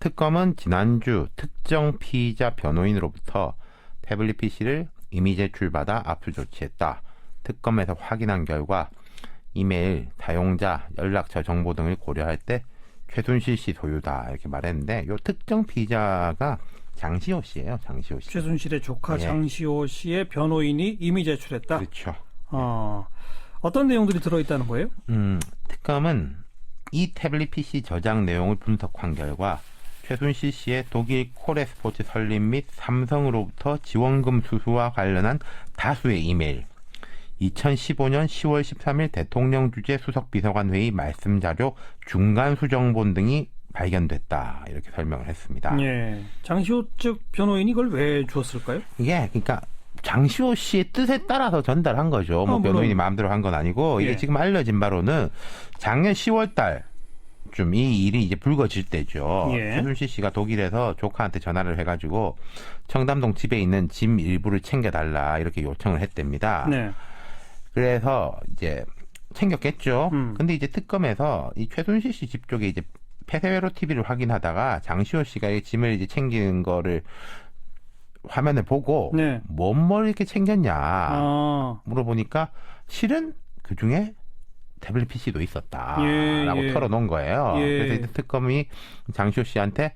특검은 지난주 특정 피의자 변호인으로부터 태블릿 PC를 이미 제출받아 압수 조치했다. 특검에서 확인한 결과 이메일, 사용자, 연락처 정보 등을 고려할 때 최순실 씨 소유다 이렇게 말했는데 이 특정 피의자가 장시호 씨예요. 장시호 씨. 최순실의 조카 예. 장시호 씨의 변호인이 이미 제출했다. 그렇죠. 어떤 내용들이 들어있다는 거예요? 특검은 이 태블릿 PC 저장 내용을 분석한 결과 최순실 씨의 독일 코레스포츠 설립 및 삼성으로부터 지원금 수수와 관련한 다수의 이메일, 2015년 10월 13일 대통령 주재 수석비서관 회의 말씀 자료 중간 수정본 등이 발견됐다 이렇게 설명을 했습니다. 예. 장시호 측 변호인이 이걸 왜 주었을까요? 이게 그러니까 장시호 씨의 뜻에 따라서 전달한 거죠. 뭐 변호인이 마음대로 한 건 아니고 이게 지금 알려진 바로는 작년 10월 달쯤 이 일이 이제 불거질 때죠. 최순실 씨가 독일에서 조카한테 전화를 해가지고 청담동 집에 있는 짐 일부를 챙겨달라 이렇게 요청을 했답니다. 네. 그래서 이제 챙겼겠죠. 근데 이제 특검에서 이 최순실 씨 집 쪽에 이제 폐쇄회로 TV를 확인하다가 장시호 씨가 이 짐을 이제 챙기는 거를 화면을 보고 뭘 이렇게 챙겼냐 물어보니까 실은 그 중에 태블릿 PC도 있었다라고 털어놓은 거예요. 그래서 이제 특검이 장시호 씨한테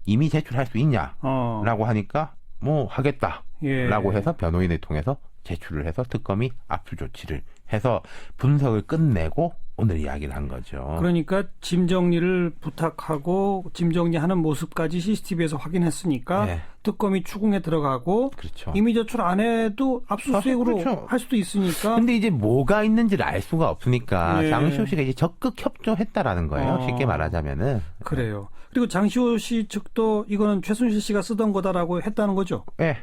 이미 제출할 수 있냐라고 하니까 뭐 하겠다라고 해서 변호인을 통해서 제출을 해서 특검이 압수 조치를 해서 분석을 끝내고 오늘 이야기를 한 거죠. 그러니까 짐 정리를 부탁하고 짐 정리하는 모습까지 CCTV에서 확인했으니까 특검이 추궁에 들어가고 이미 제출 안 해도 압수수색으로 할 수도 있으니까. 근데 이제 뭐가 있는지를 알 수가 없으니까 장시호 씨가 이제 적극 협조했다라는 거예요. 쉽게 말하자면은. 그래요. 그리고 장시호 씨 측도 이거는 최순실 씨가 쓰던 거다라고 했다는 거죠? 네.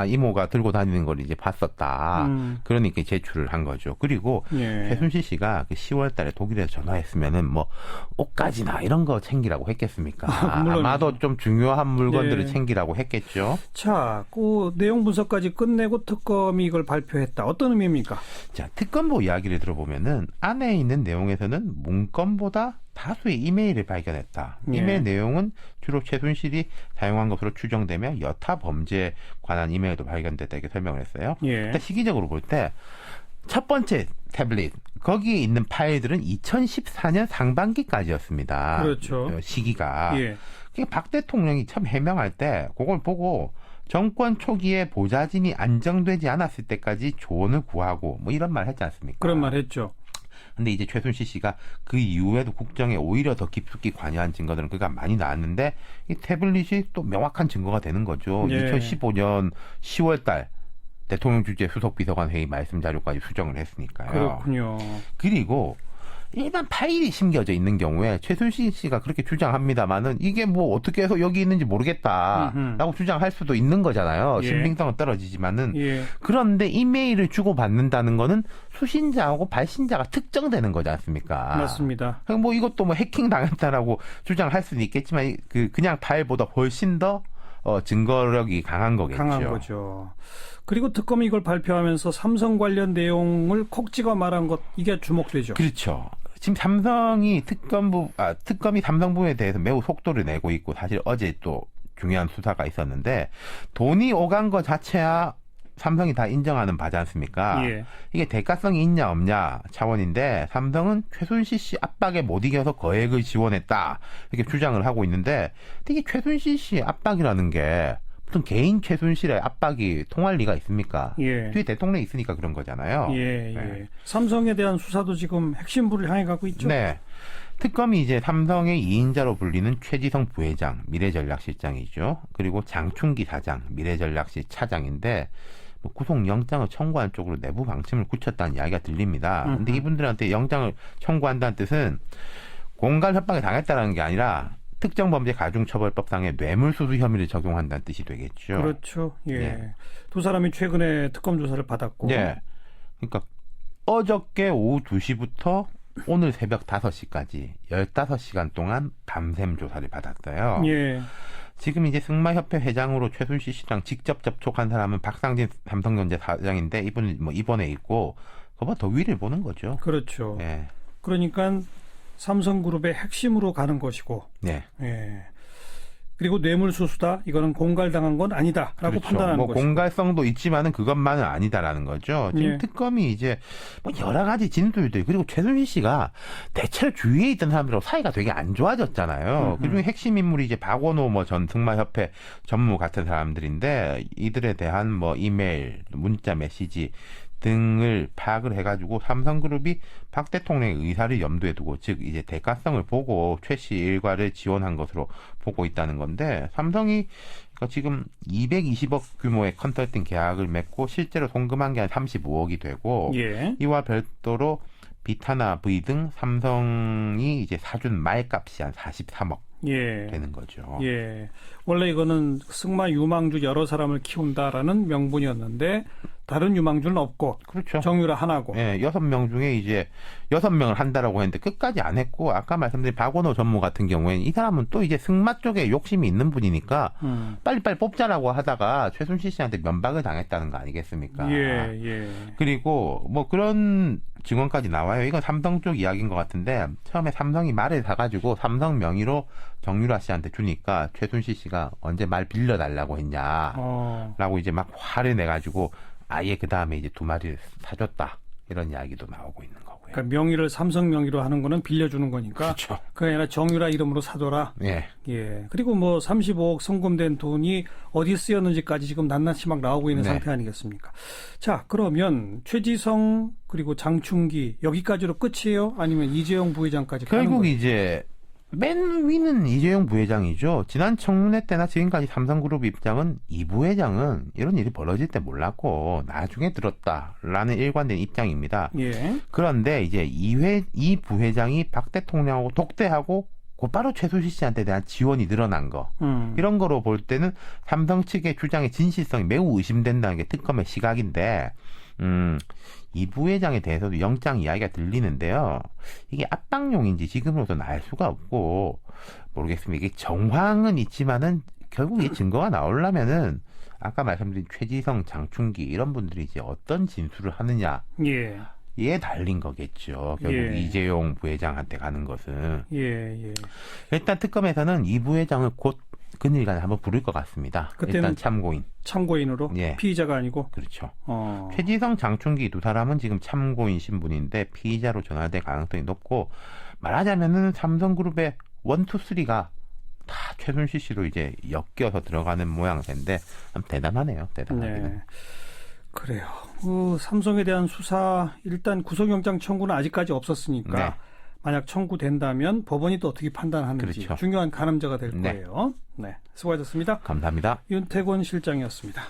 이모가 들고 다니는 걸 이제 봤었다. 그러니까 제출을 한 거죠. 그리고 최순실 씨가 그 10월 달에 독일에서 전화했으면은 뭐 옷가지나 이런 거 챙기라고 했겠습니까? 아마도 좀 중요한 물건들을 챙기라고 했겠죠. 자, 그 내용 분석까지 끝내고 특검이 이걸 발표했다. 어떤 의미입니까? 자, 특검보 이야기를 들어보면은 안에 있는 내용에서는 문건보다 다수의 이메일을 발견했다. 이메일 내용은 주로 최순실이 사용한 것으로 추정되며 여타 범죄에 관한 이메일도 발견됐다 이렇게 설명을 했어요. 일단 시기적으로 볼 때 첫 번째 태블릿 거기에 있는 파일들은 2014년 상반기까지였습니다. 그렇죠. 시기가. 그러니까 박 대통령이 처음 해명할 때 그걸 보고 정권 초기에 보좌진이 안정되지 않았을 때까지 조언을 구하고 뭐 이런 말 했지 않습니까? 그런 말 했죠. 근데 이제 최순실 씨가 그 이후에도 국정에 오히려 더 깊숙이 관여한 증거들은 그가 많이 나왔는데 이 태블릿이 또 명확한 증거가 되는 거죠. 2015년 10월 달 대통령 주재 수석비서관 회의 말씀 자료까지 수정을 했으니까요. 그렇군요. 그리고 일반 파일이 심겨져 있는 경우에 최순실 씨가 그렇게 주장합니다만은 이게 뭐 어떻게 해서 여기 있는지 모르겠다라고 주장할 수도 있는 거잖아요. 신빙성은 떨어지지만은 그런데 이메일을 주고 받는다는 거는 수신자하고 발신자가 특정되는 거지 않습니까? 맞습니다. 뭐 이것도 뭐 해킹 당했다라고 주장할 수는 있겠지만 그냥 파일보다 훨씬 더 증거력이 강한 거겠죠. 강한 거죠. 그리고 특검이 이걸 발표하면서 삼성 관련 내용을 콕 찍어 말한 것 이게 주목되죠. 그렇죠. 지금 삼성이 특검이 삼성 부분에 대해서 매우 속도를 내고 있고 사실 어제 또 중요한 수사가 있었는데 돈이 오간 것 자체야 삼성이 다 인정하는 바지 않습니까? 이게 대가성이 있냐 없냐 차원인데 삼성은 최순실 씨 압박에 못 이겨서 거액을 지원했다 이렇게 주장을 하고 있는데 이게 최순실 씨 압박이라는 게 무슨 개인 최순실의 압박이 통할 리가 있습니까? 뒤에 대통령이 있으니까 그런 거잖아요. 삼성에 대한 수사도 지금 핵심부를 향해 가고 있죠. 네. 특검이 이제 삼성의 2인자로 불리는 최지성 부회장, 미래전략실장이죠. 그리고 장충기 사장, 미래전략실 차장인데 구속영장을 청구한 쪽으로 내부 방침을 굳혔다는 이야기가 들립니다. 근데 이분들한테 영장을 청구한다는 뜻은 공갈 협박에 당했다는 게 아니라 특정 범죄 가중처벌법상의 뇌물수수 혐의를 적용한다는 뜻이 되겠죠. 그렇죠. 두 사람이 최근에 특검 조사를 받았고. 그러니까 어저께 오후 2시부터 오늘 새벽 5시까지 15시간 동안 밤샘 조사를 받았어요. 지금 이제 승마협회 회장으로 최순실 씨랑 직접 접촉한 사람은 박상진 삼성전자 사장인데 이분은 뭐 입원해 있고 그보다 더 위를 보는 거죠. 그렇죠. 그러니까 삼성그룹의 핵심으로 가는 것이고, 네. 예. 그리고 뇌물수수다. 이거는 공갈당한 건 아니다라고 그렇죠. 판단하는 뭐 것이고. 공갈성도 있지만은 그것만은 아니다라는 거죠. 지금 예. 특검이 이제 뭐 여러 가지 진술들 그리고 최순실 씨가 대체로 주위에 있던 사람들하고 사이가 되게 안 좋아졌잖아요. 그중에 핵심 인물이 이제 박원호 뭐 전 승마협회 전무 같은 사람들인데 이들에 대한 뭐 이메일, 문자, 메시지 등을 파악을 해가지고 삼성그룹이 박 대통령의 의사를 염두에 두고 즉 이제 대가성을 보고 최 씨 일과를 지원한 것으로 보고 있다는 건데 삼성이 그러니까 지금 220억 규모의 컨설팅 계약을 맺고 실제로 송금한 게 한 35억이 되고 예. 이와 별도로 비타나 V 등 삼성이 이제 사준 말값이 한 43억 예. 되는 거죠. 예. 원래 이거는 승마 유망주 여러 사람을 키운다라는 명분이었는데 다른 유망주는 없고 그렇죠. 정유라 하나고. 예, 6명 중에 이제 6명을 한다라고 했는데 끝까지 안 했고 아까 말씀드린 박원호 전무 같은 경우에는 이 사람은 또 이제 승마 쪽에 욕심이 있는 분이니까 빨리빨리 뽑자라고 하다가 최순실 씨한테 면박을 당했다는 거 아니겠습니까? 예, 예. 그리고 뭐 그런 증언까지 나와요. 이건 삼성 쪽 이야기인 것 같은데 처음에 삼성이 말을 사가지고 삼성 명의로 정유라 씨한테 주니까 최순실 씨가 언제 말 빌려달라고 했냐라고 이제 막 화를 내가지고 아예 그 다음에 이제 2마리를 사줬다 이런 이야기도 나오고 있는 거고요. 그러니까 명의를 삼성 명의로 하는 거는 빌려주는 거니까. 그렇죠. 그게 아니라 정유라 이름으로 사둬라. 예. 예. 그리고 뭐 35억 송금된 돈이 어디 쓰였는지까지 지금 낱낱이 막 나오고 있는 네. 상태 아니겠습니까? 자, 그러면 최지성 그리고 장충기 여기까지로 끝이에요? 아니면 이재용 부회장까지 가는 결국 거예요? 이제 맨 위는 이재용 부회장이죠. 지난 청문회 때나 지금까지 삼성그룹 입장은 이 부회장은 이런 일이 벌어질 때 몰랐고 나중에 들었다라는 일관된 입장입니다. 예. 그런데 이제 이 부회장이 박 대통령하고 독대하고 곧바로 최순실 씨한테 대한 지원이 늘어난 거. 이런 거로 볼 때는 삼성 측의 주장의 진실성이 매우 의심된다는 게 특검의 시각인데 이 부회장에 대해서도 영장 이야기가 들리는데요. 이게 압박용인지 지금으로서는 알 수가 없고 모르겠습니다. 이게 정황은 있지만은 결국 이 증거가 나오려면은 아까 말씀드린 최지성, 장충기 이런 분들이 이제 어떤 진술을 하느냐. 예. 에 달린 거겠죠. 결국 예. 이재용 부회장한테 가는 것은. 예, 예. 일단 특검에서는 이 부회장을 곧 근일간에 한번 부를 것 같습니다. 그때는 일단 참고인. 참고인으로 예. 피의자가 아니고. 그렇죠. 어. 최지성, 장충기 두 사람은 지금 참고인 신분인데 피의자로 전환될 가능성이 높고 말하자면은 삼성그룹의 1, 2, 3가 다 최순실 씨로 이제 엮여서 들어가는 모양새인데 참 대단하네요. 대단하기는. 네. 그래요. 삼성에 대한 수사 일단 구속영장 청구는 아직까지 없었으니까 네. 만약 청구된다면 법원이 또 어떻게 판단하는지 그렇죠. 중요한 가늠자가 될 네. 거예요. 네, 수고하셨습니다. 감사합니다. 윤태곤 실장이었습니다.